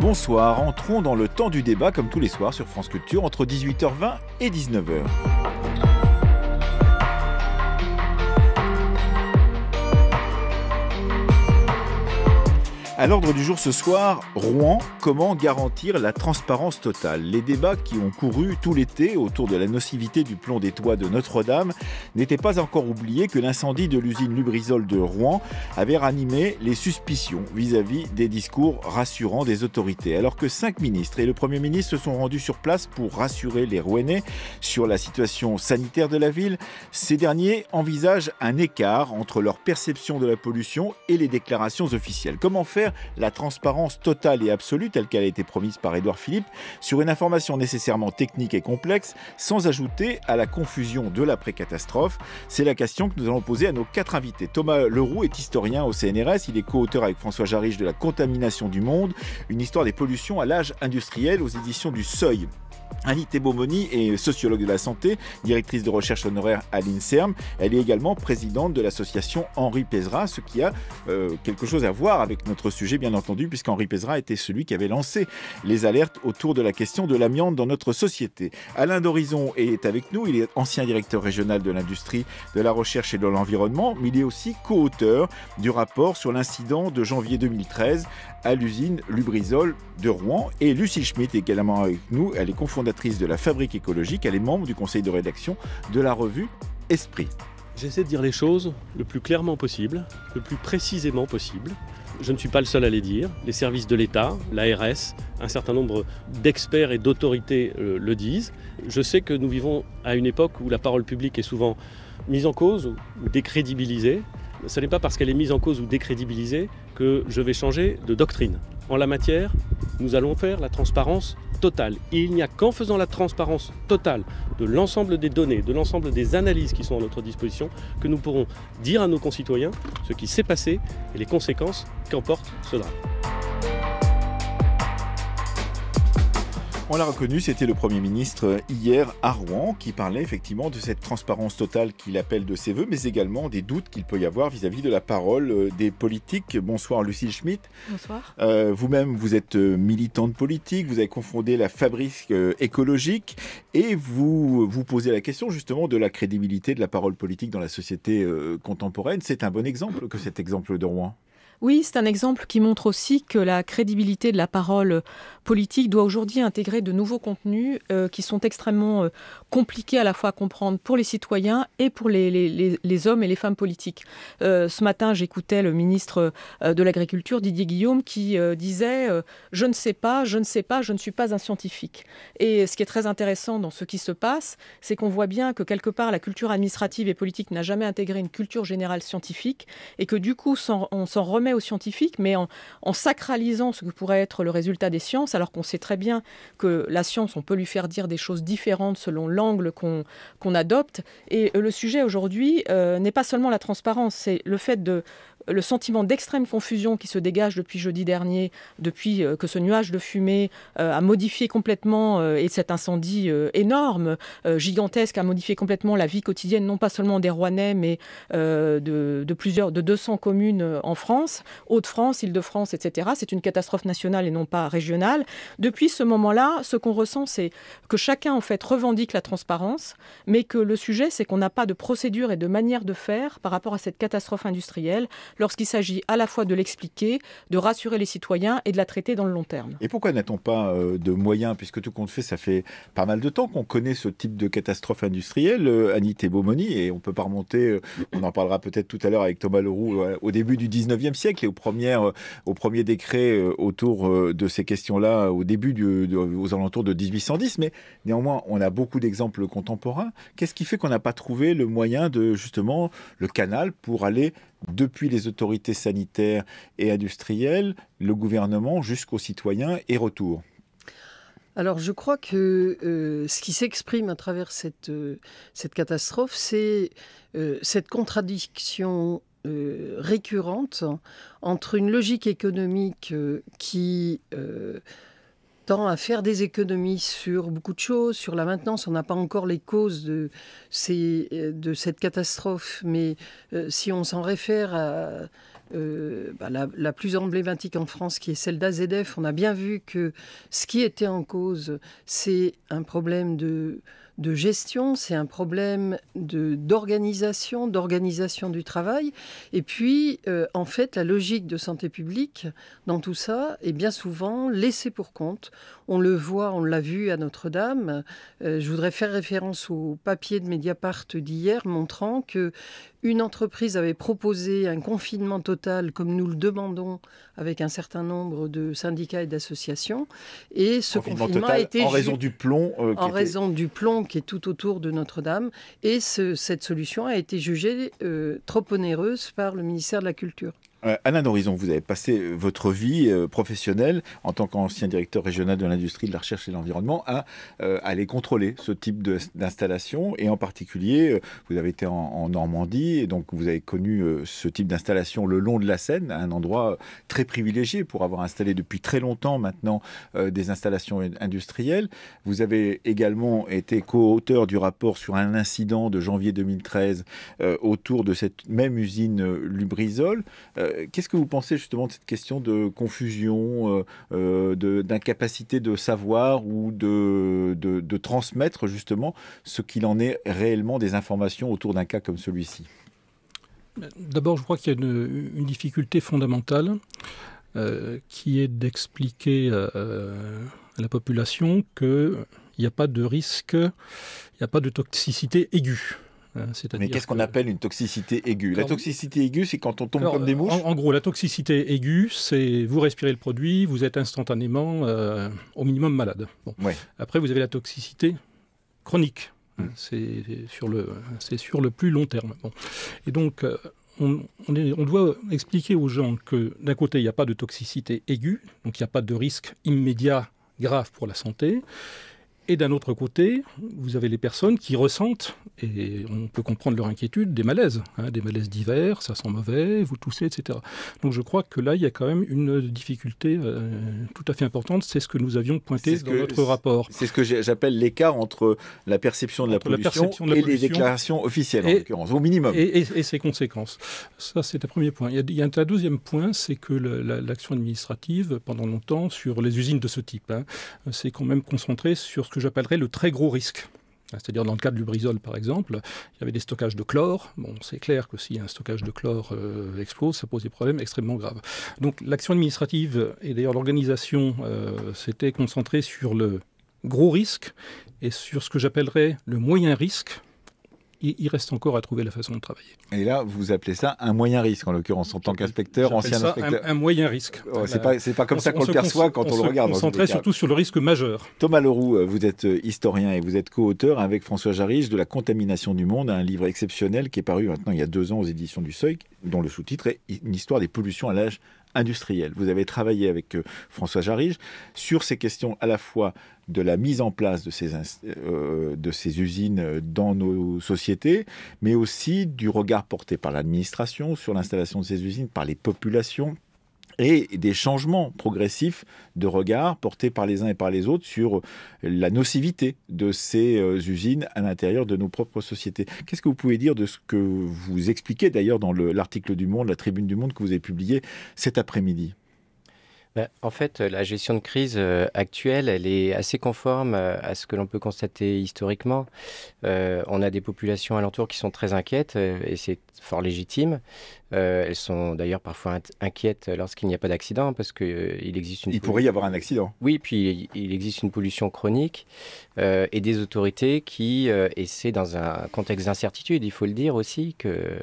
Bonsoir, entrons dans le temps du débat comme tous les soirs sur France Culture entre 18h20 et 19h. À l'ordre du jour ce soir, Rouen, comment garantir la transparence totale? Les débats qui ont couru tout l'été autour de la nocivité du plomb des toits de Notre-Dame n'étaient pas encore oubliés que l'incendie de l'usine Lubrizol de Rouen avait ranimé les suspicions vis-à-vis des discours rassurants des autorités. Alors que 5 ministres et le Premier ministre se sont rendus sur place pour rassurer les Rouennais sur la situation sanitaire de la ville, ces derniers envisagent un écart entre leur perception de la pollution et les déclarations officielles. Comment faire la transparence totale et absolue telle qu'elle a été promise par Édouard Philippe sur une information nécessairement technique et complexe sans ajouter à la confusion de l'après-catastrophe? C'est la question que nous allons poser à nos 4 invités. Thomas Leroux est historien au CNRS, il est co-auteur avec François Jarriche de La contamination du monde, une histoire des pollutions à l'âge industriel aux éditions du Seuil. Annie Thébaumony est sociologue de la santé, directrice de recherche honoraire à l'INSERM. Elle est également présidente de l'association Henri Pézra, ce qui a quelque chose à voir avec notre sujet, bien entendu, puisqu'Henri Pézra était celui qui avait lancé les alertes autour de la question de l'amiante dans notre société. Alain Dorizon est avec nous, il est ancien directeur régional de l'industrie, de la recherche et de l'environnement, mais il est aussi co-auteur du rapport sur l'incident de janvier 2013 à l'usine Lubrizol de Rouen. Et Lucie Schmitt est également avec nous, elle est cofondatrice de la Fabrique écologique, elle est membre du conseil de rédaction de la revue Esprit. J'essaie de dire les choses le plus clairement possible, le plus précisément possible. Je ne suis pas le seul à les dire. Les services de l'État, l'ARS, un certain nombre d'experts et d'autorités le disent. Je sais que nous vivons à une époque où la parole publique est souvent mise en cause ou décrédibilisée. Ce n'est pas parce qu'elle est mise en cause ou décrédibilisée que je vais changer de doctrine. En la matière, nous allons faire la transparence totale. Et il n'y a qu'en faisant la transparence totale de l'ensemble des données, de l'ensemble des analyses qui sont à notre disposition, que nous pourrons dire à nos concitoyens ce qui s'est passé et les conséquences qu'emporte ce drame. On l'a reconnu, c'était le Premier ministre hier à Rouen qui parlait effectivement de cette transparence totale qu'il appelle de ses voeux, mais également des doutes qu'il peut y avoir vis-à-vis de la parole des politiques. Bonsoir Lucie Schmitt. Bonsoir. Vous-même, vous êtes militante politique, vous avez confondé la Fabrique écologique et vous vous posez la question justement de la crédibilité de la parole politique dans la société contemporaine. C'est un bon exemple que cet exemple de Rouen. Oui, c'est un exemple qui montre aussi que la crédibilité de la parole politique doit aujourd'hui intégrer de nouveaux contenus qui sont extrêmement compliqués à la fois à comprendre pour les citoyens et pour les hommes et les femmes politiques. Ce matin, j'écoutais le ministre de l'Agriculture, Didier Guillaume, qui disait « Je ne sais pas, je ne sais pas, je ne suis pas un scientifique ». Et ce qui est très intéressant dans ce qui se passe, c'est qu'on voit bien que quelque part, la culture administrative et politique n'a jamais intégré une culture générale scientifique et que du coup, on s'en remet aux scientifiques, mais en sacralisant ce que pourrait être le résultat des sciences, alors qu'on sait très bien que la science, on peut lui faire dire des choses différentes selon l'angle qu'on adopte. Et le sujet aujourd'hui n'est pas seulement la transparence, c'est le fait le sentiment d'extrême confusion qui se dégage depuis jeudi dernier, depuis que ce nuage de fumée a modifié complètement, et cet incendie énorme, gigantesque, a modifié complètement la vie quotidienne, non pas seulement des Rouennais, mais de 200 communes en France, Hauts-de-France, Île-de-France, etc. C'est une catastrophe nationale et non pas régionale. Depuis ce moment-là, ce qu'on ressent, c'est que chacun, en fait, revendique la transparence, mais que le sujet, c'est qu'on n'a pas de procédure et de manière de faire par rapport à cette catastrophe industrielle, lorsqu'il s'agit à la fois de l'expliquer, de rassurer les citoyens et de la traiter dans le long terme. Et pourquoi n'a-t-on pas de moyens, puisque tout compte fait, ça fait pas mal de temps qu'on connaît ce type de catastrophe industrielle, Annie Thébaumony, et on ne peut pas remonter, on en parlera peut-être tout à l'heure avec Thomas Leroux, au début du 19e siècle et aux premiers décrets autour de ces questions-là, au début, aux alentours de 1810, mais néanmoins, on a beaucoup d'exemples contemporains. Qu'est-ce qui fait qu'on n'a pas trouvé le moyen de, justement, le canal pour aller depuis les autorités sanitaires et industrielles, le gouvernement jusqu'aux citoyens et retour? Alors je crois que ce qui s'exprime à travers cette catastrophe, c'est cette contradiction récurrente entre une logique économique qui tend à faire des économies sur beaucoup de choses, sur la maintenance. On n'a pas encore les causes de cette catastrophe, mais si on s'en réfère à la plus emblématique en France, qui est celle d'AZF, on a bien vu que ce qui était en cause, c'est un problème de gestion, c'est un problème d'organisation du travail. Et puis, en fait, la logique de santé publique dans tout ça est bien souvent laissée pour compte. On le voit, on l'a vu à Notre-Dame. Je voudrais faire référence au papier de Mediapart d'hier montrant que une entreprise avait proposé un confinement total, comme nous le demandons avec un certain nombre de syndicats et d'associations. Et ce confinement a été en raison du plomb. raison du plomb qui est tout autour de Notre-Dame. Et cette solution a été jugée trop onéreuse par le ministère de la Culture. Alain d'Horizon, vous avez passé votre vie professionnelle en tant qu'ancien directeur régional de l'industrie, de la recherche et de l'environnement à aller contrôler ce type d'installation. Et en particulier, vous avez été en Normandie et donc vous avez connu ce type d'installation le long de la Seine, un endroit très privilégié pour avoir installé depuis très longtemps maintenant des installations industrielles. Vous avez également été co-auteur du rapport sur un incident de janvier 2013 autour de cette même usine Lubrizol. Qu'est-ce que vous pensez justement de cette question de confusion, d'incapacité de savoir ou de transmettre justement ce qu'il en est réellement des informations autour d'un cas comme celui-ci? D'abord, je crois qu'il y a une difficulté fondamentale qui est d'expliquer à la population qu'il n'y a pas de risque, il n'y a pas de toxicité aiguë. Mais qu'est-ce qu'on appelle une toxicité aiguë? La toxicité aiguë, c'est quand on tombe comme des mouches? En gros, la toxicité aiguë, c'est vous respirez le produit, vous êtes instantanément au minimum malade. Bon. Ouais. Après, vous avez la toxicité chronique. C'est sur le plus long terme. Bon. Et donc, on doit expliquer aux gens que d'un côté, il n'y a pas de toxicité aiguë, donc il n'y a pas de risque immédiat grave pour la santé. Et d'un autre côté, vous avez les personnes qui ressentent, et on peut comprendre leur inquiétude, des malaises d'hiver, ça sent mauvais, vous toussez, etc. Donc je crois que là, il y a quand même une difficulté tout à fait importante. C'est ce que nous avions pointé dans notre rapport. C'est ce que j'appelle l'écart entre la perception de la pollution et les déclarations officielles, en l'occurrence, au minimum. Et ses conséquences. Ça, c'est un premier point. Il y a un deuxième point, c'est que l'action administrative, pendant longtemps, sur les usines de ce type, c'est quand même concentré sur ce que j'appellerais le très gros risque. C'est-à-dire dans le cas de Lubrizol, par exemple, il y avait des stockages de chlore. Bon, c'est clair que si un stockage de chlore explose, ça pose des problèmes extrêmement graves. Donc l'action administrative et d'ailleurs l'organisation s'était concentrée sur le gros risque et sur ce que j'appellerais le moyen risque. Il reste encore à trouver la façon de travailler. Et là, vous appelez ça un moyen risque, en l'occurrence, en tant qu'inspecteur, ancien inspecteur. Un moyen risque. Oh, c'est pas comme ça qu'on le perçoit quand on le regarde. On se concentrait surtout sur le risque majeur. Thomas Leroux, vous êtes historien et vous êtes co-auteur avec François Jarige de La contamination du monde, un livre exceptionnel qui est paru maintenant il y a 2 ans aux éditions du Seuil, dont le sous-titre est Une histoire des pollutions à l'âge industriel. Vous avez travaillé avec François Jarige sur ces questions à la fois de la mise en place de ces usines dans nos sociétés, mais aussi du regard porté par l'administration sur l'installation de ces usines, par les populations, et des changements progressifs de regard portés par les uns et par les autres sur la nocivité de ces usines à l'intérieur de nos propres sociétés. Qu'est-ce que vous pouvez dire de ce que vous expliquez d'ailleurs dans l'article du Monde, la tribune du Monde que vous avez publié cet après-midi? En fait, la gestion de crise actuelle, elle est assez conforme à ce que l'on peut constater historiquement. On a des populations alentours qui sont très inquiètes et c'est fort légitime. Elles sont d'ailleurs parfois inquiètes lorsqu'il n'y a pas d'accident parce qu'il existe une... Il pourrait y avoir un accident. Oui, puis il existe une pollution chronique et des autorités qui essaient dans un contexte d'incertitude, il faut le dire aussi, que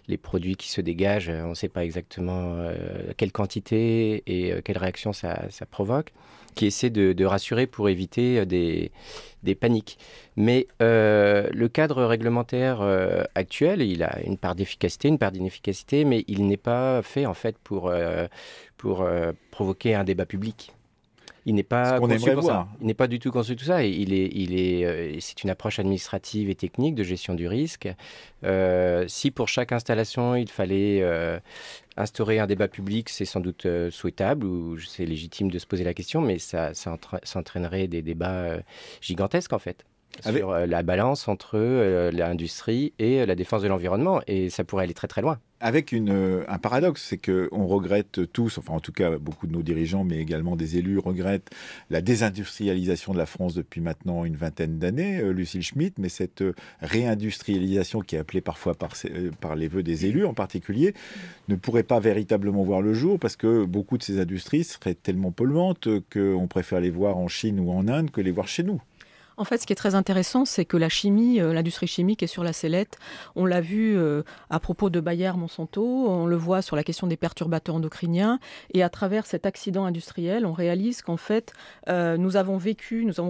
les produits qui se dégagent, on ne sait pas exactement quelle quantité et quelle réaction ça provoque, qui essaient de rassurer pour éviter des paniques. Mais le cadre réglementaire actuel, il a une part d'efficacité, une part d'inefficacité, mais il n'est pas fait en fait pour provoquer un débat public. Il n'est pas conçu pour ça. Il n'est pas du tout conçu tout ça. C'est une approche administrative et technique de gestion du risque. Si pour chaque installation, il fallait instaurer un débat public, c'est sans doute souhaitable ou c'est légitime de se poser la question, mais ça entraînerait des débats gigantesques en fait. sur la balance entre l'industrie et la défense de l'environnement. Et ça pourrait aller très très loin. Avec un paradoxe, c'est qu'on regrette tous, enfin en tout cas beaucoup de nos dirigeants, mais également des élus regrettent la désindustrialisation de la France depuis maintenant une vingtaine d'années, Lucille Schmitt, mais cette réindustrialisation qui est appelée parfois par les vœux des élus en particulier, ne pourrait pas véritablement voir le jour parce que beaucoup de ces industries seraient tellement polluantes qu'on préfère les voir en Chine ou en Inde que les voir chez nous. En fait, ce qui est très intéressant, c'est que la chimie, l'industrie chimique est sur la sellette. On l'a vu à propos de Bayer Monsanto, on le voit sur la question des perturbateurs endocriniens. Et à travers cet accident industriel, on réalise qu'en fait, nous avons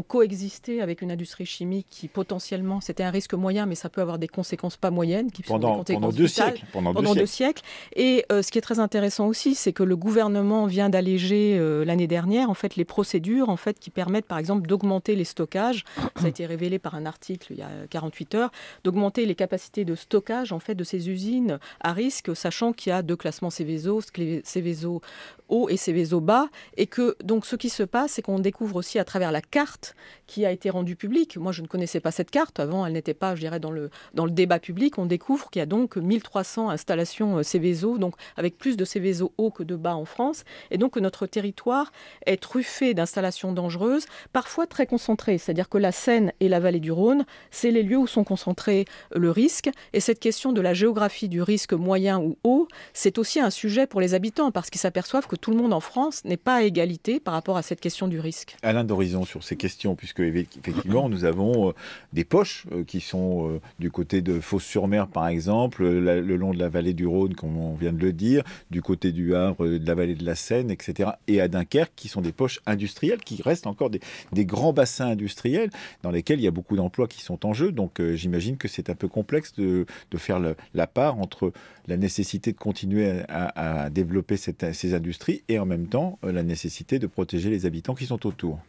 coexisté avec une industrie chimique qui potentiellement, c'était un risque moyen, mais ça peut avoir des conséquences pas moyennes. Pendant 2 siècles. Pendant 2 siècles. Et ce qui est très intéressant aussi, c'est que le gouvernement vient d'alléger l'année dernière, en fait, les procédures qui permettent, par exemple, d'augmenter les stockages. Ça a été révélé par un article il y a 48 heures, d'augmenter les capacités de stockage de ces usines à risque, sachant qu'il y a 2 classements Seveso, Seveso haut et Seveso bas, et que donc ce qui se passe, c'est qu'on découvre aussi à travers la carte qui a été rendue publique. Moi, je ne connaissais pas cette carte avant, elle n'était pas, je dirais, dans le débat public. On découvre qu'il y a donc 1300 installations Seveso, donc avec plus de Seveso haut que de bas en France, et donc que notre territoire est truffé d'installations dangereuses, parfois très concentrées, c'est-à-dire que la Seine et la vallée du Rhône, c'est les lieux où sont concentrés le risque, et cette question de la géographie du risque moyen ou haut, c'est aussi un sujet pour les habitants, parce qu'ils s'aperçoivent que tout le monde en France n'est pas à égalité par rapport à cette question du risque. Alain d'Horizon, sur ces questions, puisque effectivement nous avons des poches qui sont du côté de Fos-sur-Mer par exemple, le long de la vallée du Rhône comme on vient de le dire, du côté du Havre, de la vallée de la Seine, etc. et à Dunkerque qui sont des poches industrielles, qui restent encore des grands bassins industriels dans lesquels il y a beaucoup d'emplois qui sont en jeu. Donc j'imagine que c'est un peu complexe de faire la part entre la nécessité de continuer à développer ces industries et en même temps la nécessité de protéger les habitants qui sont autour.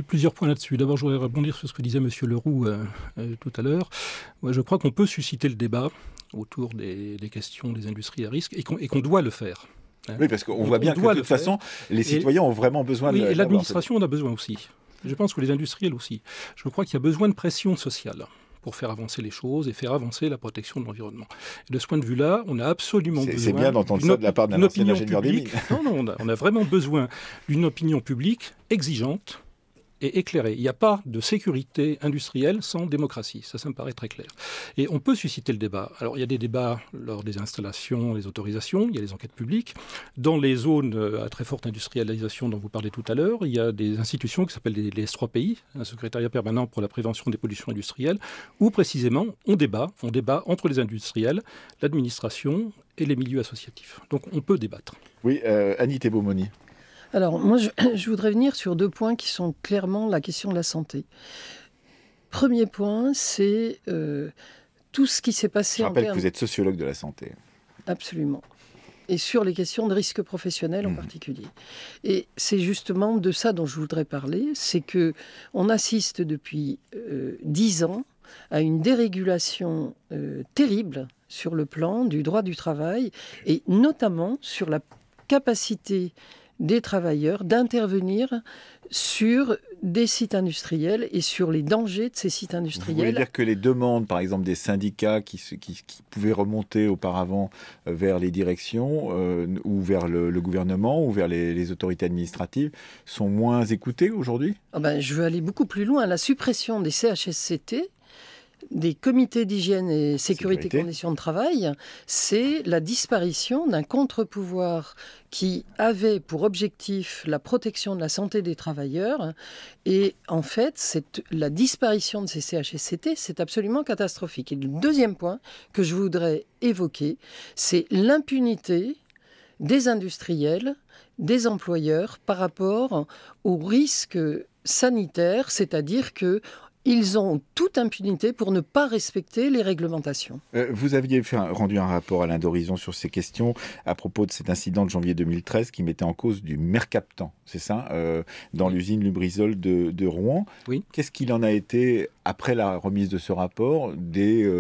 Plusieurs points là-dessus. D'abord, je voudrais rebondir sur ce que disait M. Leroux tout à l'heure. Moi, je crois qu'on peut susciter le débat autour des questions des industries à risque et qu'on doit le faire. Oui, parce qu'on voit bien que de toute façon, les citoyens ont vraiment besoin de... Oui, et l'administration en a besoin aussi. Je pense que les industriels aussi. Je crois qu'il y a besoin de pression sociale pour faire avancer les choses et faire avancer la protection de l'environnement. Et de ce point de vue-là, on a absolument besoin... C'est bien d'entendre ça de la part d'un ancien ingénieur des mines. Non, on a vraiment besoin d'une opinion publique exigeante et éclairée. Il n'y a pas de sécurité industrielle sans démocratie. Ça me paraît très clair. Et on peut susciter le débat. Alors, il y a des débats lors des installations, des autorisations, il y a les enquêtes publiques. Dans les zones à très forte industrialisation dont vous parlez tout à l'heure, il y a des institutions qui s'appellent les S3PI, un secrétariat permanent pour la prévention des pollutions industrielles, où précisément on débat entre les industriels, l'administration et les milieux associatifs. Donc, on peut débattre. Oui, Annie Thébaumony. Alors, moi, je voudrais venir sur 2 points qui sont clairement la question de la santé. Premier point, c'est tout ce qui s'est passé en termes... Je rappelle que vous êtes sociologue de la santé. Absolument. Et sur les questions de risque professionnel en particulier. Et c'est justement de ça dont je voudrais parler, c'est qu'on assiste depuis 10 ans à une dérégulation terrible sur le plan du droit du travail, et notamment sur la capacité des travailleurs d'intervenir sur des sites industriels et sur les dangers de ces sites industriels. Vous voulez dire que les demandes, par exemple, des syndicats qui pouvaient remonter auparavant vers les directions ou vers le gouvernement ou vers les autorités administratives sont moins écoutées aujourd'hui ? Je veux aller beaucoup plus loin. La suppression des CHSCT, des comités d'hygiène et sécurité conditions de travail, c'est la disparition d'un contre-pouvoir qui avait pour objectif la protection de la santé des travailleurs. Et en fait, la disparition de ces CHSCT, c'est absolument catastrophique. Et le deuxième point que je voudrais évoquer, c'est l'impunité des industriels, des employeurs par rapport aux risques sanitaires, c'est-à-dire que ils ont toute impunité pour ne pas respecter les réglementations. Vous aviez rendu un rapport, Alain d'Horizon, sur ces questions à propos de cet incident de janvier 2013 qui mettait en cause du mercaptan, c'est ça, dans l'usine Lubrizol de Rouen. Oui. Qu'est-ce qu'il en a été, après la remise de ce rapport, des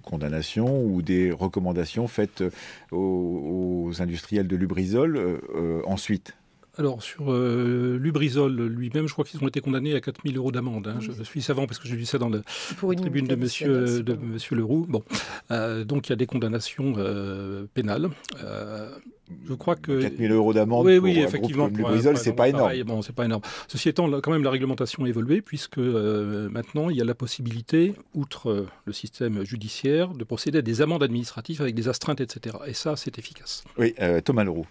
condamnations ou des recommandations faites aux industriels de Lubrizol ensuite ? Alors, sur Lubrizol lui-même, je crois qu'ils ont été condamnés à 4 000 € d'amende. Hein. Je suis savant parce que j'ai lu ça dans la tribune de monsieur Leroux. Bon. Donc, il y a des condamnations pénales. Je crois que 4 000 € d'amende pour effectivement, un groupe comme Lubrizol, c'est pas énorme. Bon, c'est pas énorme. Ceci étant, quand même, la réglementation a évolué puisque maintenant, il y a la possibilité, outre le système judiciaire, de procéder à des amendes administratives avec des astreintes, etc. Et ça, c'est efficace. Oui, Thomas Leroux.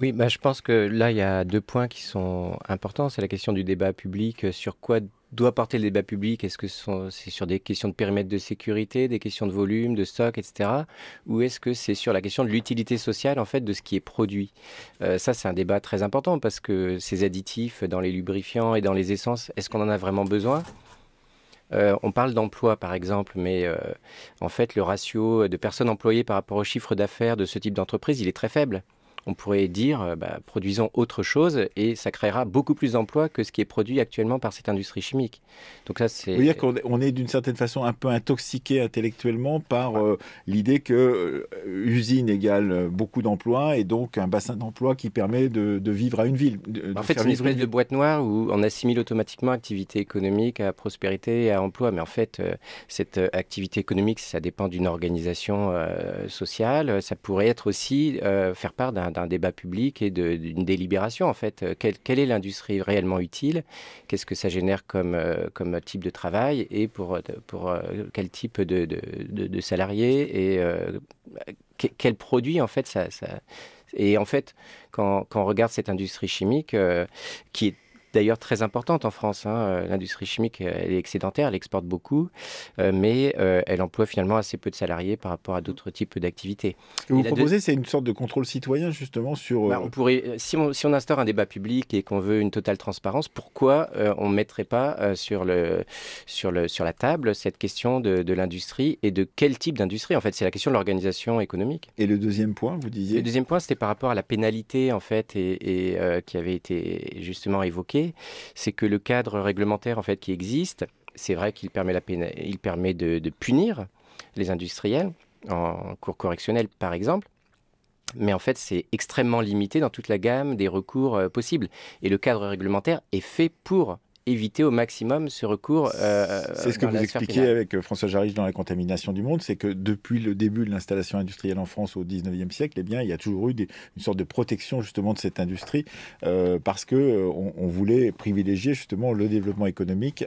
Oui, je pense que là, il y a 2 points qui sont importants. C'est la question du débat public. Sur quoi doit porter le débat public? Est-ce que c'est sur des questions de périmètre de sécurité, des questions de volume, de stock, etc. Ou est-ce que c'est sur la question de l'utilité sociale, en fait, de ce qui est produit? Ça, c'est un débat très important parce que ces additifs dans les lubrifiants et dans les essences, est-ce qu'on en a vraiment besoin? On parle d'emploi, par exemple, mais en fait, le ratio de personnes employées par rapport au chiffre d'affaires de ce type d'entreprise, il est très faible. On pourrait dire, produisons autre chose et ça créera beaucoup plus d'emplois que ce qui est produit actuellement par cette industrie chimique. Donc ça, c'est... Vous voulez dire qu'on est d'une certaine façon un peu intoxiqué intellectuellement par l'idée que usine égale beaucoup d'emplois et donc un bassin d'emploi qui permet de vivre à une ville. En fait, c'est une espèce de boîte noire où on assimile automatiquement activité économique à prospérité et à emploi. Mais en fait, cette activité économique, ça dépend d'une organisation sociale. Ça pourrait être aussi faire part d'un débat public et d'une délibération, en fait. Quelle est l'industrie réellement utile? Qu'est-ce que ça génère comme type de travail et pour quel type de salariés et quel produit, en fait, ça... Et en fait, quand on regarde cette industrie chimique, qui est d'ailleurs très importante en France. L'industrie chimique, elle est excédentaire, elle exporte beaucoup, mais elle emploie finalement assez peu de salariés par rapport à d'autres types d'activités. Ce que vous proposez, c'est une sorte de contrôle citoyen justement sur... on pourrait, si on instaure un débat public et qu'on veut une totale transparence, pourquoi on ne mettrait pas sur la table cette question de l'industrie et de quel type d'industrie? En fait, c'est la question de l'organisation économique. Et le deuxième point, vous disiez? Le deuxième point, c'était par rapport à la pénalité, en fait, et qui avait été justement évoqué. C'est que le cadre réglementaire en fait qui existe, c'est vrai qu'il permet de punir les industriels en cours correctionnel par exemple, mais en fait c'est extrêmement limité dans toute la gamme des recours possibles. Et le cadre réglementaire est fait pour éviter au maximum ce recours. C'est ce que vous expliquez avec François Jarich dans La contamination du monde, c'est que depuis le début de l'installation industrielle en France au 19e siècle, il y a toujours eu une sorte de protection justement de cette industrie parce qu'on voulait privilégier justement le développement économique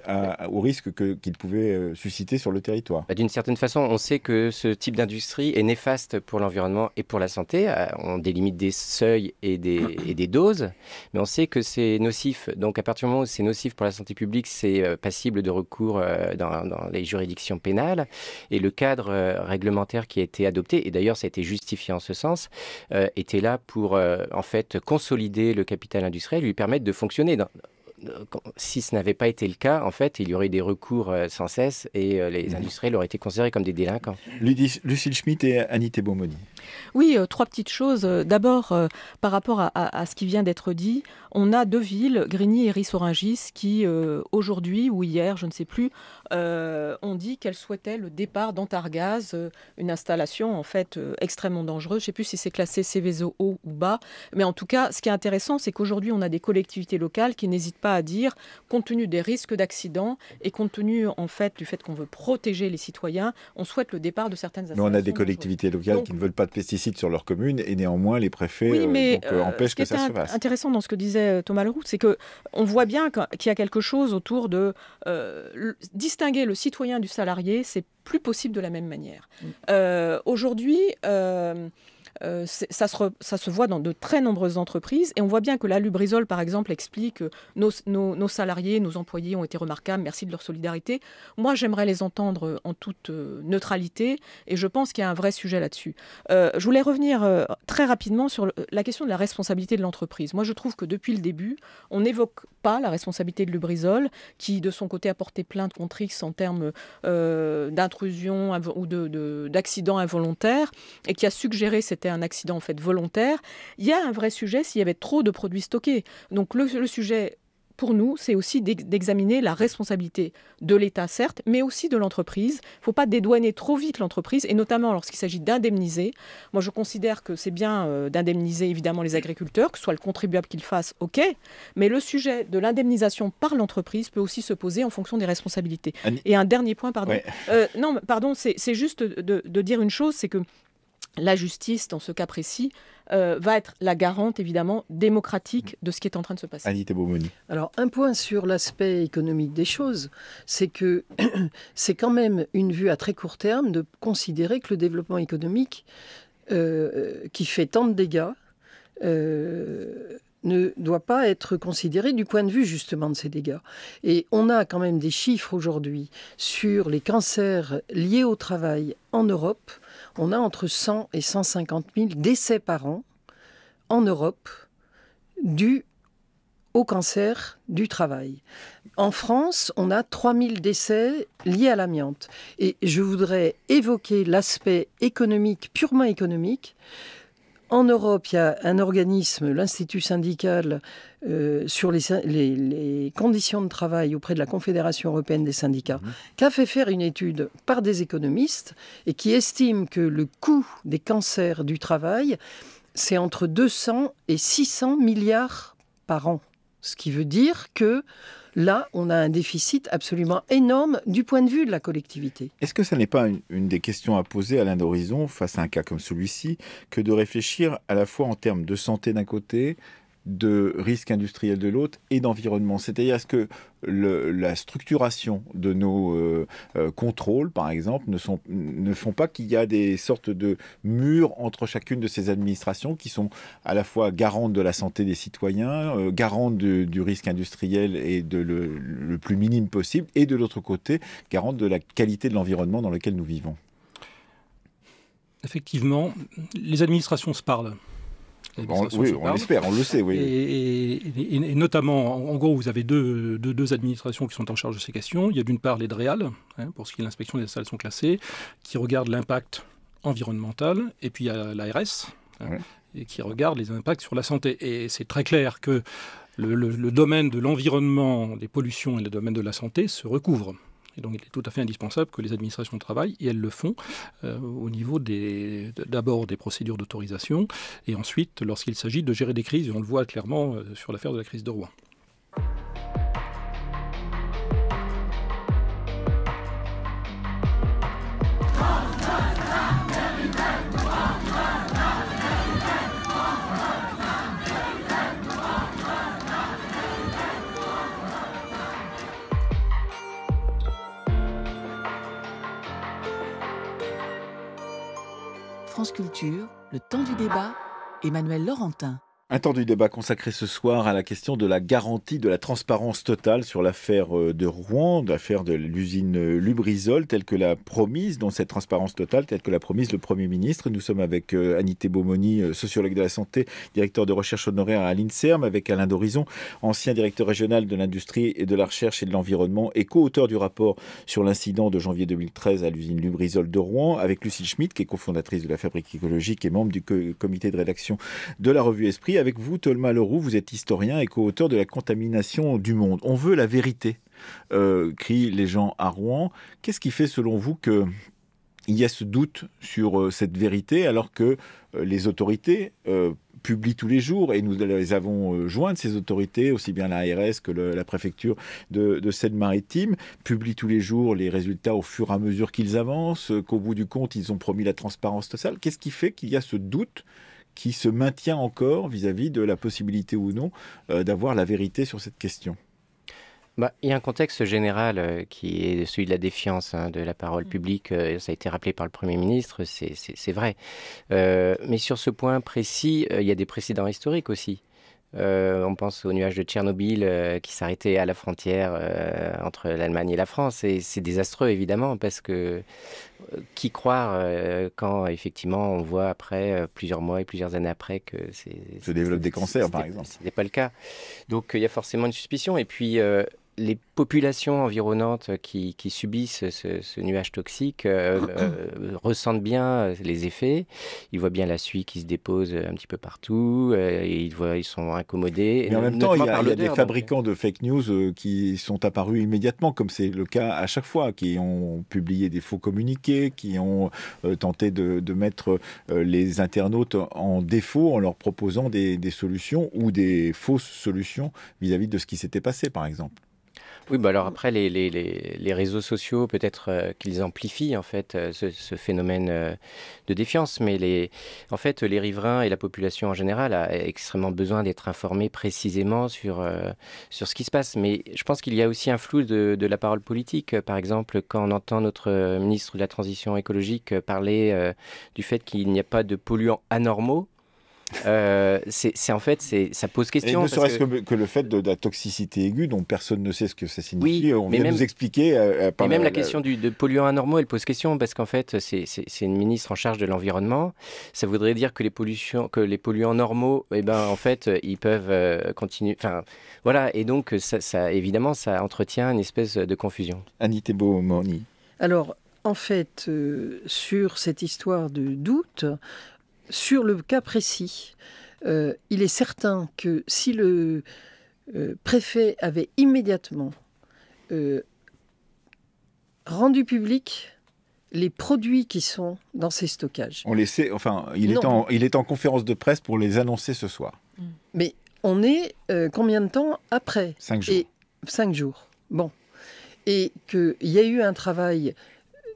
au risque qu'il pouvait susciter sur le territoire. D'une certaine façon, on sait que ce type d'industrie est néfaste pour l'environnement et pour la santé. On délimite des seuils et des doses, mais on sait que c'est nocif. Donc à partir du moment où c'est nocif pour la santé publique, c'est passible de recours dans les juridictions pénales. Et le cadre réglementaire qui a été adopté, et d'ailleurs ça a été justifié en ce sens, était là pour en fait consolider le capital industriel, lui permettre de fonctionner. Si ce n'avait pas été le cas, en fait, il y aurait eu des recours sans cesse et les industriels auraient été considérés comme des délinquants. Lucille Schmitt et Annie Beaumony. Oui, 3 petites choses. D'abord, par rapport à ce qui vient d'être dit, on a 2 villes, Grigny et Ris-Orangis, qui aujourd'hui ou hier, je ne sais plus, ont dit qu'elles souhaitaient le départ d'Antargaz, une installation en fait extrêmement dangereuse. Je ne sais plus si c'est classé Céveso haut ou bas, mais en tout cas, ce qui est intéressant, c'est qu'aujourd'hui, on a des collectivités locales qui n'hésitent pas à dire, compte tenu des risques d'accident et compte tenu en fait du fait qu'on veut protéger les citoyens, on souhaite le départ de certaines installations. Mais on a des collectivités locales qui ne veulent pas de pesticides sur leur commune et néanmoins les préfets empêchent que ça se fasse. Ce qui est intéressant dans ce que disait Thomas Leroux, c'est qu'on voit bien qu'il y a quelque chose autour de distinguer le citoyen du salarié, c'est plus possible de la même manière. Aujourd'hui, ça se voit dans de très nombreuses entreprises et on voit bien que la Lubrizol, par exemple, explique que nos salariés, nos employés ont été remarquables, merci de leur solidarité. Moi, j'aimerais les entendre en toute neutralité et je pense qu'il y a un vrai sujet là-dessus. Je voulais revenir très rapidement sur la question de la responsabilité de l'entreprise. Moi, je trouve que depuis le début, on n'évoque pas la responsabilité de Lubrizol qui, de son côté, a porté plainte contre X en termes d'intrusion ou d'accident involontaire et qui a suggéré c'était un accident en fait volontaire. Il y a un vrai sujet s'il y avait trop de produits stockés. Donc le sujet pour nous, c'est aussi d'examiner la responsabilité de l'État, certes, mais aussi de l'entreprise. Il ne faut pas dédouaner trop vite l'entreprise, et notamment lorsqu'il s'agit d'indemniser. Moi, je considère que c'est bien d'indemniser évidemment les agriculteurs, que ce soit le contribuable qui le fasse, ok, mais le sujet de l'indemnisation par l'entreprise peut aussi se poser en fonction des responsabilités. Et un dernier point, pardon. Ouais. Non, pardon, c'est juste de dire une chose, c'est que la justice, dans ce cas précis, va être la garante, évidemment, démocratique de ce qui est en train de se passer. Anita Bomoni. Alors, un point sur l'aspect économique des choses, c'est que c'est quand même une vue à très court terme de considérer que le développement économique, qui fait tant de dégâts, ne doit pas être considéré du point de vue justement de ces dégâts. Et on a quand même des chiffres aujourd'hui sur les cancers liés au travail en Europe. On a entre 100 et 150 000 décès par an en Europe dus au cancer du travail. En France, on a 3 000 décès liés à l'amiante. Et je voudrais évoquer l'aspect économique, purement économique. En Europe, il y a un organisme, l'Institut syndical, sur les conditions de travail auprès de la Confédération européenne des syndicats, qui a fait faire une étude par des économistes et qui estime que le coût des cancers du travail, c'est entre 200 et 600 milliards par an. Ce qui veut dire que là, on a un déficit absolument énorme du point de vue de la collectivité. Est-ce que ça n'est pas une des questions à poser, Alain d'Horizon, face à un cas comme celui-ci, que de réfléchir à la fois en termes de santé d'un côté, de risque industriel de l'autre et d'environnement? C'est-à-dire, est-ce que la structuration de nos contrôles, par exemple, ne font pas qu'il y a des sortes de murs entre chacune de ces administrations qui sont à la fois garantes de la santé des citoyens, garantes du risque industriel et le plus minime possible, et de l'autre côté, garantes de la qualité de l'environnement dans lequel nous vivons? Effectivement, les administrations se parlent. Oui, on l'espère, on le sait, oui. Et notamment, en gros, vous avez deux administrations qui sont en charge de ces questions. Il y a d'une part les DREAL, pour ce qui est de l'inspection des installations classées, qui regarde l'impact environnemental, et puis il y a l'ARS, et qui regarde les impacts sur la santé. Et c'est très clair que le domaine de l'environnement, des pollutions et le domaine de la santé se recouvrent. Et donc, il est tout à fait indispensable que les administrations travaillent, et elles le font, au niveau d'abord des procédures d'autorisation, et ensuite, lorsqu'il s'agit de gérer des crises, et on le voit clairement sur l'affaire de la crise de Rouen. France Culture, le temps du débat, Emmanuel Laurentin. Un temps du débat consacré ce soir à la question de la garantie de la transparence totale sur l'affaire de Rouen, l'affaire de l'usine Lubrizol, telle que l'a promise, dans cette transparence totale, telle que l'a promise le Premier ministre. Nous sommes avec Anita Bomoni, sociologue de la santé, directeur de recherche honoraire à l'INSERM, avec Alain d'Horizon, ancien directeur régional de l'industrie et de la recherche et de l'environnement et co-auteur du rapport sur l'incident de janvier 2013 à l'usine Lubrizol de Rouen, avec Lucille Schmitt, qui est cofondatrice de la Fabrique écologique et membre du comité de rédaction de la revue Esprit. Avec vous, Thelma Leroux, vous êtes historien et co-auteur de La contamination du monde. On veut la vérité, crient les gens à Rouen. Qu'est-ce qui fait, selon vous, qu'il y a ce doute sur cette vérité, alors que les autorités publient tous les jours, et nous les avons jointes, ces autorités, aussi bien la ARS que la préfecture de Seine-Maritime, publient tous les jours les résultats au fur et à mesure qu'ils avancent, qu'au bout du compte, ils ont promis la transparence totale? Qu'est-ce qui fait qu'il y a ce doute qui se maintient encore vis-à-vis de la possibilité ou non d'avoir la vérité sur cette question? Il y a un contexte général qui est celui de la défiance de la parole publique. Ça a été rappelé par le Premier ministre, c'est vrai. Mais sur ce point précis, il y a des précédents historiques aussi. On pense au nuage de Tchernobyl qui s'arrêtait à la frontière entre l'Allemagne et la France. Et c'est désastreux, évidemment, parce que qui croire quand, effectivement, on voit après, plusieurs mois et plusieurs années après, que se développent des cancers, par exemple. Ce n'est pas le cas. Donc, il y a forcément une suspicion. Et puis, les populations environnantes qui subissent ce nuage toxique ressentent bien les effets. Ils voient bien la suie qui se dépose un petit peu partout. Et ils sont incommodés. Mais en même temps, il y a des fabricants de fake news qui sont apparus immédiatement, comme c'est le cas à chaque fois, qui ont publié des faux communiqués, qui ont tenté de mettre les internautes en défaut en leur proposant des solutions ou des fausses solutions vis-à-vis de ce qui s'était passé, par exemple. Oui, bah alors après, les réseaux sociaux, peut-être qu'ils amplifient en fait ce phénomène de défiance, mais en fait, les riverains et la population en général a extrêmement besoin d'être informés précisément sur ce qui se passe. Mais je pense qu'il y a aussi un flou de la parole politique. Par exemple, quand on entend notre ministre de la Transition écologique parler du fait qu'il n'y a pas de polluants anormaux, en fait, ça pose question. Et ne serait-ce que le fait de la toxicité aiguë, dont personne ne sait ce que ça signifie, on vient nous expliquer. Et même la question de polluants anormaux, elle pose question, parce qu'en fait, c'est une ministre en charge de l'environnement. Ça voudrait dire que les polluants normaux, en fait, ils peuvent continuer. Enfin, voilà. Et donc, évidemment, ça entretient une espèce de confusion. Annie Thébault-Morny. Alors, en fait, sur cette histoire de doute, sur le cas précis, il est certain que si le préfet avait immédiatement rendu public les produits qui sont dans ces stockages. On les sait, enfin, il est en conférence de presse pour les annoncer ce soir. Mais on est combien de temps après ? 5 jours. 5 jours. Bon. Et qu'il y a eu un travail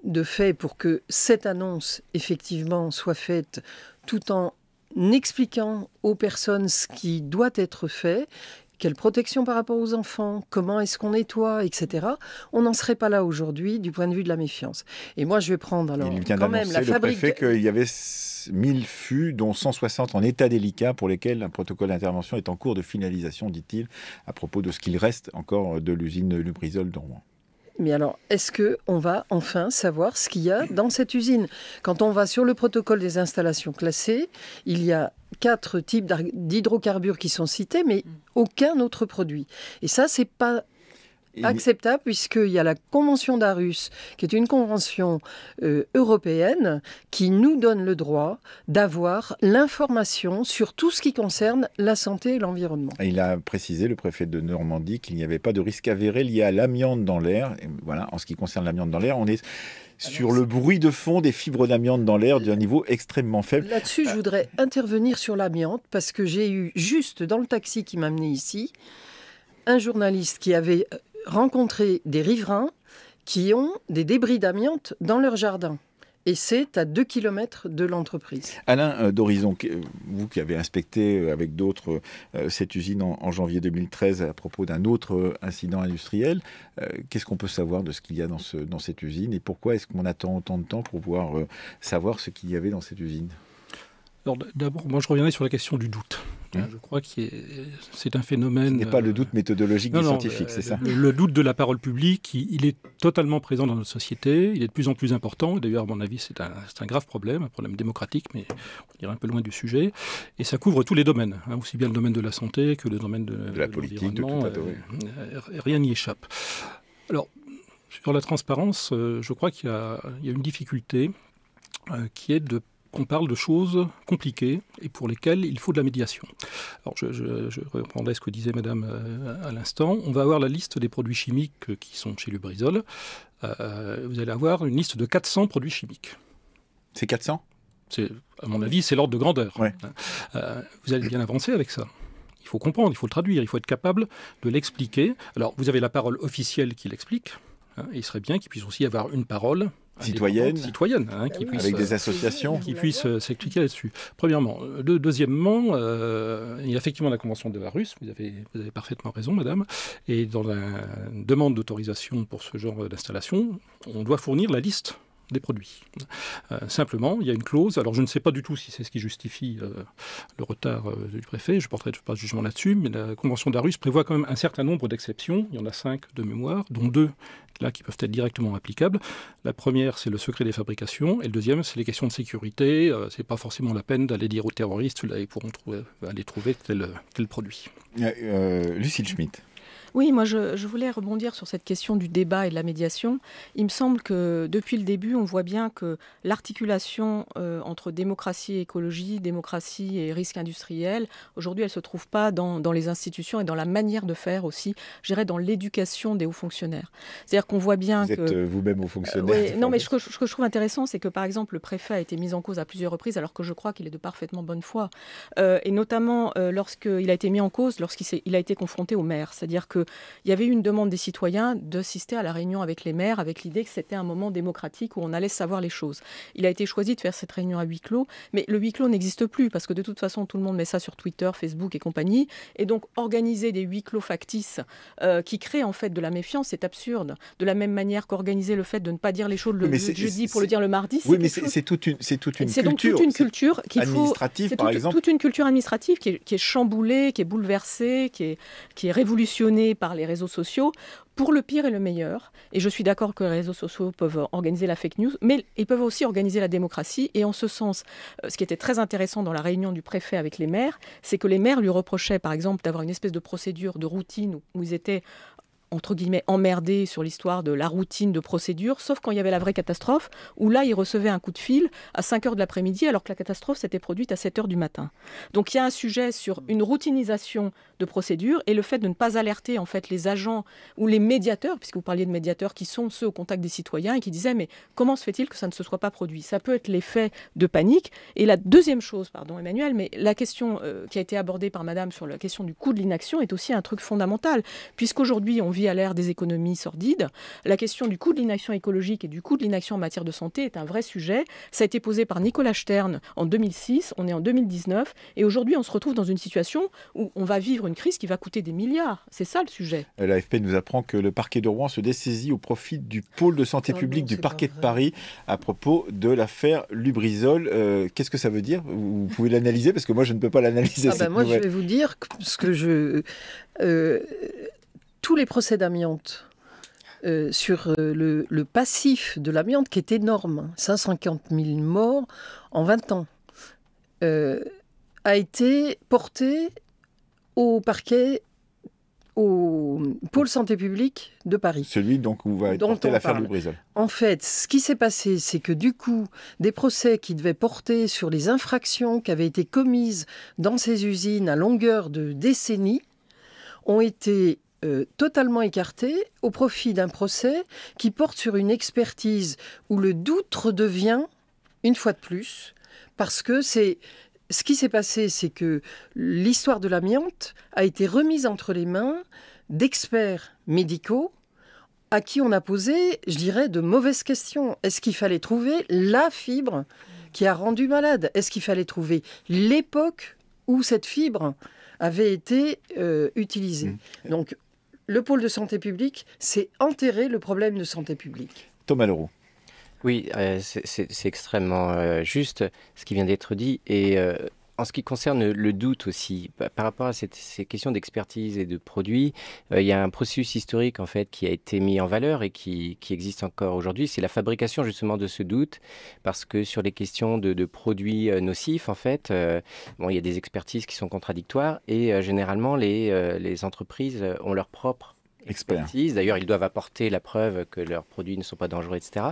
de fait pour que cette annonce, effectivement, soit faite tout en expliquant aux personnes ce qui doit être fait, quelle protection par rapport aux enfants, comment est-ce qu'on nettoie, etc. On n'en serait pas là aujourd'hui du point de vue de la méfiance. Et moi, je vais prendre alors quand même la fabrique... Il vient d'annoncer, le préfet, qu'il y avait 1000 fûts, dont 160 en état délicat, pour lesquels un protocole d'intervention est en cours de finalisation, dit-il, à propos de ce qu'il reste encore de l'usine Lubrizol de Rouen. Mais alors, est-ce qu'on va enfin savoir ce qu'il y a dans cette usine ? Quand on va sur le protocole des installations classées, il y a 4 types d'hydrocarbures qui sont cités, mais aucun autre produit. Et ça, c'est pas acceptable, puisqu'il y a la Convention d'Aarhus, qui est une convention européenne, qui nous donne le droit d'avoir l'information sur tout ce qui concerne la santé et l'environnement. Il a précisé, le préfet de Normandie, qu'il n'y avait pas de risque avéré lié à l'amiante dans l'air. Et voilà, en ce qui concerne l'amiante dans l'air, on est sur le bruit de fond des fibres d'amiante dans l'air d'un niveau extrêmement faible. Là-dessus, je voudrais intervenir sur l'amiante, parce que j'ai eu, juste dans le taxi qui m'a amené ici, un journaliste qui avait rencontré des riverains qui ont des débris d'amiante dans leur jardin. Et c'est à 2 km de l'entreprise. Alain d'Horizon, vous qui avez inspecté avec d'autres cette usine en janvier 2013 à propos d'un autre incident industriel, qu'est-ce qu'on peut savoir de ce qu'il y a dans cette usine et pourquoi est-ce qu'on attend autant de temps pour pouvoir savoir ce qu'il y avait dans cette usine ? Alors d'abord, moi je reviendrai sur la question du doute. Je crois que c'est un phénomène... Ce n'est pas le doute méthodologique des scientifiques, c'est ça ? Le doute de la parole publique, il est totalement présent dans notre société, il est de plus en plus important. D'ailleurs, à mon avis, c'est un grave problème, un problème démocratique, mais on irait un peu loin du sujet. Et ça couvre tous les domaines, aussi bien le domaine de la santé que le domaine de la politique, de tout à fait. Rien n'y échappe. Alors, sur la transparence, je crois qu'il y a une difficulté qui est qu'on parle de choses compliquées et pour lesquelles il faut de la médiation. Alors je reprendrai ce que disait Madame à l'instant. On va avoir la liste des produits chimiques qui sont chez Lubrizol. Vous allez avoir une liste de 400 produits chimiques. C'est 400 ? À mon avis, c'est l'ordre de grandeur. Ouais. Vous allez bien avancer avec ça. Il faut comprendre, il faut le traduire, il faut être capable de l'expliquer. Alors, vous avez la parole officielle qui l'explique. Et il serait bien qu'il puisse aussi avoir une parole citoyenne, qui puisse, avec des associations qui puissent s'expliquer là-dessus. Premièrement. Deuxièmement, il y a effectivement la Convention de Aarhus, vous avez parfaitement raison, madame, et dans la demande d'autorisation pour ce genre d'installation, on doit fournir la liste des produits. Simplement, il y a une clause, alors je ne sais pas du tout si c'est ce qui justifie le retard du préfet, je ne porterai pas de jugement là-dessus, mais la Convention d'Aarhus prévoit quand même un certain nombre d'exceptions, il y en a 5 de mémoire, dont 2 là qui peuvent être directement applicables. La première, c'est le secret des fabrications, et le deuxième, c'est les questions de sécurité. C'est pas forcément la peine d'aller dire aux terroristes, là, ils pourront aller trouver tel produit. Lucille Schmitt. Oui, moi je voulais rebondir sur cette question du débat et de la médiation. Il me semble que depuis le début, on voit bien que l'articulation entre démocratie et écologie, démocratie et risque industriel, aujourd'hui elle ne se trouve pas dans les institutions et dans la manière de faire aussi, je dirais dans l'éducation des hauts fonctionnaires. C'est-à-dire qu'on voit bien que... Vous êtes vous-même haut fonctionnaire. Non, mais ce que je trouve intéressant, c'est que par exemple le préfet a été mis en cause à plusieurs reprises alors que je crois qu'il est de parfaitement bonne foi. Et notamment lorsqu'il a été mis en cause, lorsqu'il a été confronté aux maires. C'est-à-dire qu'il y avait eu une demande des citoyens d'assister à la réunion avec les maires avec l'idée que c'était un moment démocratique où on allait savoir les choses. Il a été choisi de faire cette réunion à huis clos, mais le huis clos n'existe plus parce que de toute façon tout le monde met ça sur Twitter, Facebook et compagnie. Et donc organiser des huis clos factices qui créent en fait de la méfiance, c'est absurde. De la même manière qu'organiser le fait de ne pas dire les choses le jeudi pour le dire le mardi. Oui, mais c'est toute une culture. C'est donc toute une culture qu'il faut... administrative, par exemple. Toute une culture administrative qui est chamboulée, qui est bouleversée, qui est révolutionnée par les réseaux sociaux, pour le pire et le meilleur. Et je suis d'accord que les réseaux sociaux peuvent organiser la fake news, mais ils peuvent aussi organiser la démocratie. Et en ce sens, ce qui était très intéressant dans la réunion du préfet avec les maires, c'est que les maires lui reprochaient, par exemple, d'avoir une espèce de procédure de routine où ils étaient entre guillemets emmerdés sur l'histoire de la routine de procédure, sauf quand il y avait la vraie catastrophe, où là, ils recevaient un coup de fil à 5h de l'après-midi, alors que la catastrophe s'était produite à 7h du matin. Donc il y a un sujet sur une routinisation de procédure et le fait de ne pas alerter en fait les agents ou les médiateurs, puisque vous parliez de médiateurs qui sont ceux au contact des citoyens et qui disaient mais comment se fait-il que ça ne se soit pas produit? Ça peut être l'effet de panique. Et la deuxième chose, pardon Emmanuel, mais la question qui a été abordée par Madame sur la question du coût de l'inaction est aussi un truc fondamental, puisqu'aujourd'hui on vit à l'ère des économies sordides. La question du coût de l'inaction écologique et du coût de l'inaction en matière de santé est un vrai sujet. Ça a été posé par Nicolas Stern en 2006, on est en 2019, et aujourd'hui on se retrouve dans une situation où on va vivre une crise qui va coûter des milliards. C'est ça le sujet. L'AFP nous apprend que le parquet de Rouen se dessaisit au profit du pôle de santé publique du parquet de Paris à propos de l'affaire Lubrizol. Qu'est-ce que ça veut dire? Vous pouvez l'analyser parce que moi je ne peux pas l'analyser. Moi je vais vous dire ce que tous les procès d'amiante sur le passif de l'amiante, qui est énorme, 150 000 morts en 20 ans, a été porté au parquet, au pôle santé publique de Paris. Celui donc où va être portée l'affaire Lubrizol. En fait, ce qui s'est passé, c'est que du coup, des procès qui devaient porter sur les infractions qui avaient été commises dans ces usines à longueur de décennies ont été totalement écarté au profit d'un procès qui porte sur une expertise où le doute redevient, une fois de plus, parce que ce qui s'est passé, c'est que l'histoire de l'amiante a été remise entre les mains d'experts médicaux à qui on a posé, je dirais, de mauvaises questions. Est-ce qu'il fallait trouver la fibre qui a rendu malade? Est-ce qu'il fallait trouver l'époque où cette fibre avait été utilisée? Donc, le pôle de santé publique, c'est enterrer le problème de santé publique. Thomas Leroux. Oui, c'est extrêmement juste ce qui vient d'être dit. Et en ce qui concerne le doute aussi, par rapport à ces questions d'expertise et de produits, il y a un processus historique en fait qui a été mis en valeur et qui existe encore aujourd'hui. C'est la fabrication justement de ce doute, parce que sur les questions de produits nocifs, en fait, il y a des expertises qui sont contradictoires et généralement les entreprises ont leur propre expertise. D'ailleurs, ils doivent apporter la preuve que leurs produits ne sont pas dangereux, etc.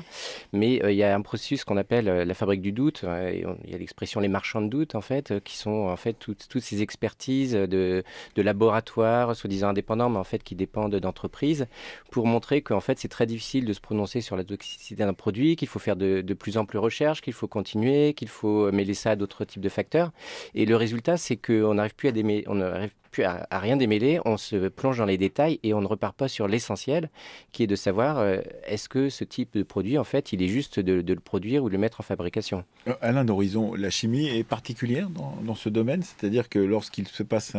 Mais il y a un processus qu'on appelle la fabrique du doute. Il y a l'expression les marchands de doute, en fait, qui sont en fait toutes ces expertises de laboratoires, soi-disant indépendants, mais en fait qui dépendent d'entreprises, pour montrer qu'en fait c'est très difficile de se prononcer sur la toxicité d'un produit, qu'il faut faire de plus amples recherches, qu'il faut continuer, qu'il faut mêler ça à d'autres types de facteurs. Et le résultat, c'est qu'on n'arrive plus à rien démêler, on se plonge dans les détails et on ne repart pas sur l'essentiel, qui est de savoir est-ce que ce type de produit, en fait, il est juste de le produire ou de le mettre en fabrication. Alain d'Horizon, la chimie est particulière dans ce domaine, c'est-à-dire que lorsqu'il se passe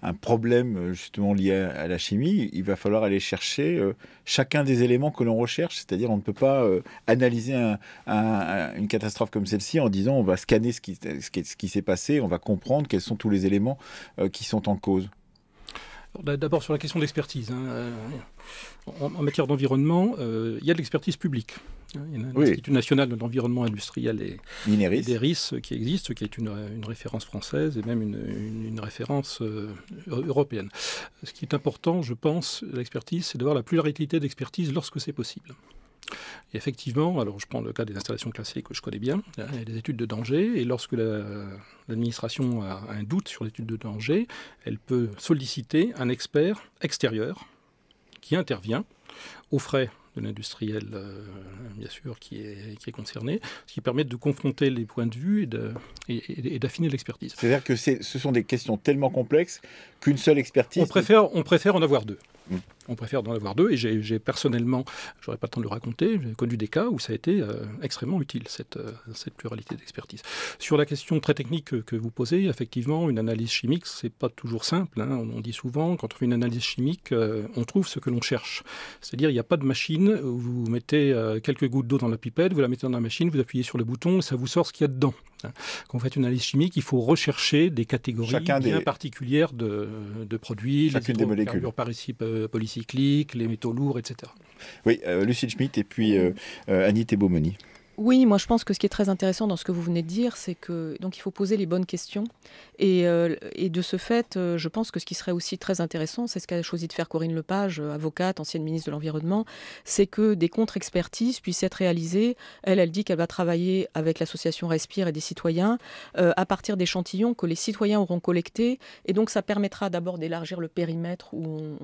un problème justement lié à la chimie, il va falloir aller chercher chacun des éléments que l'on recherche, c'est-à-dire on ne peut pas analyser une catastrophe comme celle-ci en disant on va scanner ce qui s'est passé, on va comprendre quels sont tous les éléments qui sont en cause. D'abord sur la question de l'expertise. En matière d'environnement, il y a de l'expertise publique. Il y a l'Institut national de l'environnement industriel et des RIS qui existe, qui est une référence française et même une référence européenne. Ce qui est important, je pense, l'expertise, c'est d'avoir la pluralité d'expertise lorsque c'est possible. Et effectivement, alors je prends le cas des installations classées que je connais bien, il y a des études de danger, et lorsque l'administration a un doute sur l'étude de danger, elle peut solliciter un expert extérieur qui intervient aux frais de l'industriel, bien sûr, qui est concerné, ce qui permet de confronter les points de vue et d'affiner l'expertise. C'est-à-dire que ce sont des questions tellement complexes qu'une seule expertise... On préfère en avoir deux. On préfère en avoir deux, et j'ai personnellement, j'aurais pas le temps de le raconter, j'ai connu des cas où ça a été extrêmement utile, cette pluralité d'expertise. Sur la question très technique que vous posez, effectivement, une analyse chimique, c'est pas toujours simple. On dit souvent, quand on fait une analyse chimique, on trouve ce que l'on cherche. C'est-à-dire, il n'y a pas de machine où vous mettez quelques gouttes d'eau dans la pipette, vous la mettez dans la machine, vous appuyez sur le bouton, et ça vous sort ce qu'il y a dedans. Quand vous faites une analyse chimique, il faut rechercher des catégories bien particulières de produits, les hydrocarbures polycycliques, les métaux lourds, etc. Oui, Lucille Schmitt et puis Annie Thébaumony. Oui, moi je pense que ce qui est très intéressant dans ce que vous venez de dire, c'est que donc il faut poser les bonnes questions. Et de ce fait, je pense que ce qui serait aussi très intéressant, c'est ce qu'a choisi de faire Corinne Lepage, avocate, ancienne ministre de l'Environnement, c'est que des contre-expertises puissent être réalisées. Elle dit qu'elle va travailler avec l'association Respire et des citoyens à partir d'échantillons que les citoyens auront collectés. Et donc ça permettra d'abord d'élargir le périmètre où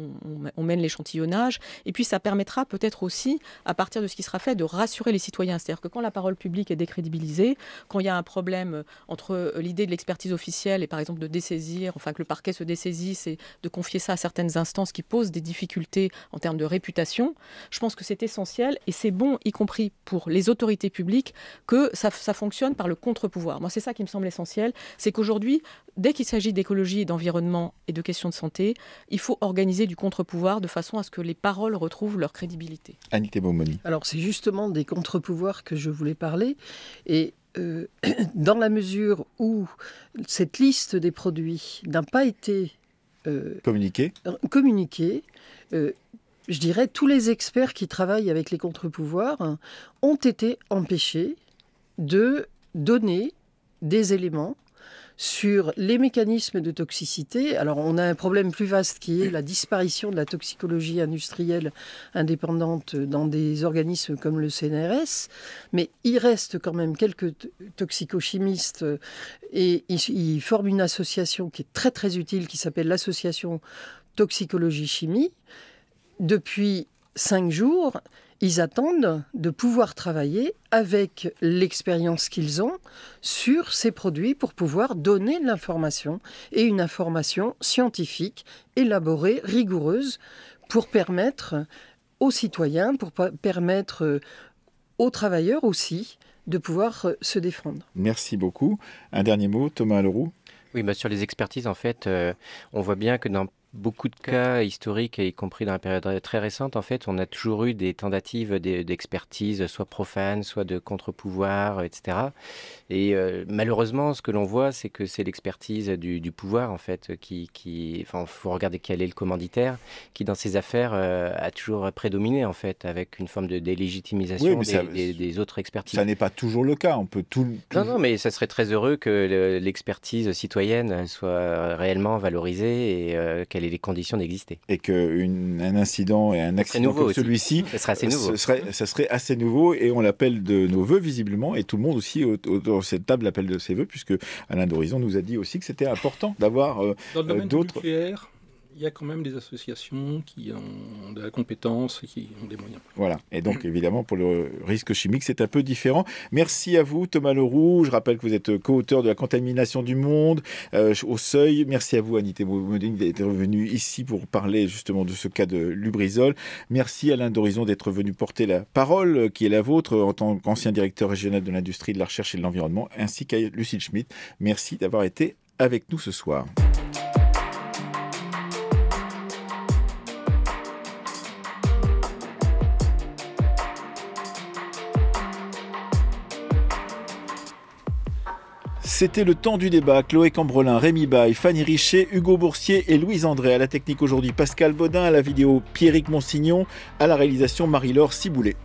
on mène l'échantillonnage. Et puis ça permettra peut-être aussi, à partir de ce qui sera fait, de rassurer les citoyens. C'est-à-dire que quand la parole publique est décrédibilisée, quand il y a un problème entre l'idée de l'expertise officielle et par exemple de dessaisir, enfin que le parquet se dessaisisse et de confier ça à certaines instances qui posent des difficultés en termes de réputation, je pense que c'est essentiel et c'est bon, y compris pour les autorités publiques, que ça fonctionne par le contre-pouvoir. Moi, c'est ça qui me semble essentiel, c'est qu'aujourd'hui, dès qu'il s'agit d'écologie, d'environnement et de questions de santé, il faut organiser du contre-pouvoir de façon à ce que les paroles retrouvent leur crédibilité. Annie Thébaumony. Alors, c'est justement des contre-pouvoirs que je voulais parler. Et dans la mesure où cette liste des produits n'a pas été communiquée, je dirais tous les experts qui travaillent avec les contre-pouvoirs ont été empêchés de donner des éléments sur les mécanismes de toxicité. Alors, on a un problème plus vaste qui est la disparition de la toxicologie industrielle indépendante dans des organismes comme le CNRS, mais il reste quand même quelques toxicochimistes et ils forment une association qui est très très utile qui s'appelle l'association Toxicologie-Chimie. Depuis 5 jours, ils attendent de pouvoir travailler avec l'expérience qu'ils ont sur ces produits pour pouvoir donner de l'information et une information scientifique, élaborée, rigoureuse, pour permettre aux citoyens, pour permettre aux travailleurs aussi de pouvoir se défendre. Merci beaucoup. Un dernier mot, Thomas Leroux. Oui, sur les expertises, en fait, on voit bien que dans beaucoup de cas historiques, y compris dans la période très récente, en fait, on a toujours eu des tentatives d'expertise, soit profanes, soit de contre-pouvoir, etc. Et malheureusement, ce que l'on voit, c'est que c'est l'expertise du pouvoir, en fait, enfin, faut regarder quel est le commanditaire, qui dans ces affaires a toujours prédominé, en fait, avec une forme de délégitimisation des autres expertises. Ça n'est pas toujours le cas, on peut tout... Non, mais ça serait très heureux que l'expertise citoyenne soit réellement valorisée et qu'elle ait les conditions d'exister. Et qu'un incident et un accident comme celui-ci, ça serait assez nouveau et on l'appelle de nos voeux visiblement et tout le monde aussi autour de cette table l'appelle de ses voeux puisque Alain d'Horizon nous a dit aussi que c'était important d'avoir dans le domaine d'autres... nucléaire, il y a quand même des associations qui ont de la compétence et qui ont des moyens. Voilà. Et donc, évidemment, pour le risque chimique, c'est un peu différent. Merci à vous, Thomas Leroux. Je rappelle que vous êtes co-auteur de La contamination du monde au Seuil. Merci à vous, Annie Thébaumony, d'être venue ici pour parler justement de ce cas de Lubrizol. Merci, Alain d'Horizon, d'être venu porter la parole qui est la vôtre en tant qu'ancien directeur régional de l'industrie, de la recherche et de l'environnement, ainsi qu'à Lucille Schmitt. Merci d'avoir été avec nous ce soir. C'était le temps du débat. Chloé Cambrelin, Rémi Baille, Fanny Richet, Hugo Boursier et Louise André. À la technique aujourd'hui, Pascal Baudin, à la vidéo Pierrick Monsignon, à la réalisation Marie-Laure Ciboulet.